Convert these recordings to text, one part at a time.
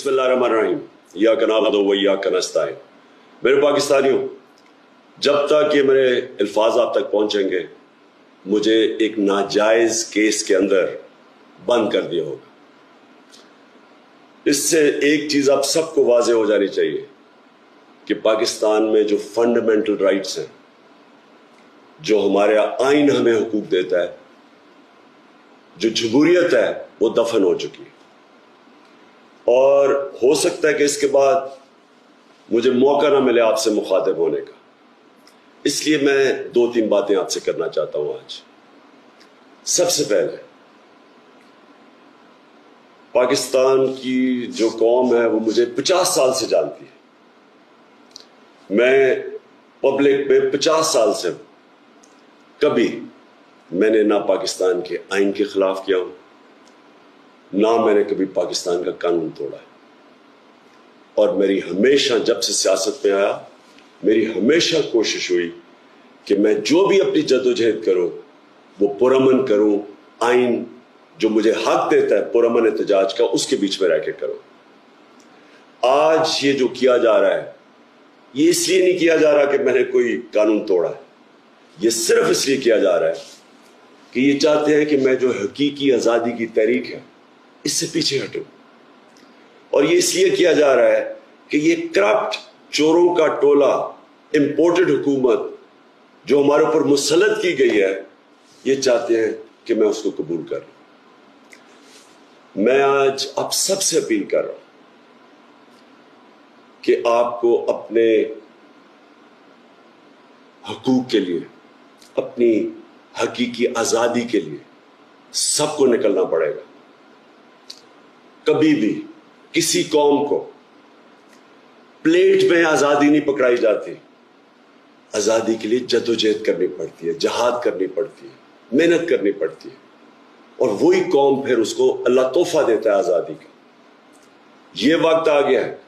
बिस्मिल्लाहिर्रहमानिर्रहीम इय्याक नअबुदु व इय्याक नस्तईन। मेरे पाकिस्तानियों, जब तक ये मेरे अल्फाज आप तक पहुंचेंगे मुझे एक नाजायज केस के अंदर बंद कर दिया होगा। इससे एक चीज आप सबको वाज़े हो जानी चाहिए कि पाकिस्तान में जो फंडामेंटल राइट्स हैं, जो हमारे आइन हमें हुकूक देता है, जो जमहूरियत है, वो दफन हो चुकी है। और हो सकता है कि इसके बाद मुझे मौका ना मिले आपसे मुखातिब होने का, इसलिए मैं 2-3 बातें आपसे करना चाहता हूं आज। सबसे पहले, पाकिस्तान की जो कौम है वो मुझे 50 साल से जानती है। मैं पब्लिक पे 50 साल से हूं। कभी मैंने ना पाकिस्तान के आइन के खिलाफ किया हूं, ना मैंने कभी पाकिस्तान का कानून तोड़ा है। और मेरी हमेशा, जब से सियासत में आया, मेरी हमेशा कोशिश हुई कि मैं जो भी अपनी जद्दोजहद करूं वो पुरअमन करूं, आइन जो मुझे हक देता है पुरअमन एहतजाज का, उसके बीच में रह के करूं। आज ये जो किया जा रहा है, ये इसलिए नहीं किया जा रहा कि मैंने कोई कानून तोड़ा है, ये सिर्फ इसलिए किया जा रहा है कि ये चाहते हैं कि मैं जो हकीकी आज़ादी की तहरीक है इससे पीछे हटूं। और ये इसलिए किया जा रहा है कि ये करप्ट चोरों का टोला, इंपोर्टेड हुकूमत जो हमारे ऊपर मुसल्लत की गई है, ये चाहते हैं कि मैं उसको कबूल कर लूं। मैं आज आप सबसे अपील कर रहा हूं कि आपको अपने हकूक के लिए, अपनी हकीकी आज़ादी के लिए सबको निकलना पड़ेगा। कभी भी किसी कौम को प्लेट में आज़ादी नहीं पकड़ाई जाती। आज़ादी के लिए जद्दोजहद करनी पड़ती है, जहाद करनी पड़ती है, मेहनत करनी पड़ती है, और वही कौम फिर उसको अल्लाह तोहफा देता है आज़ादी का। ये वक्त आ गया है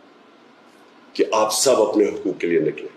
कि आप सब अपने हकूक के लिए निकलें।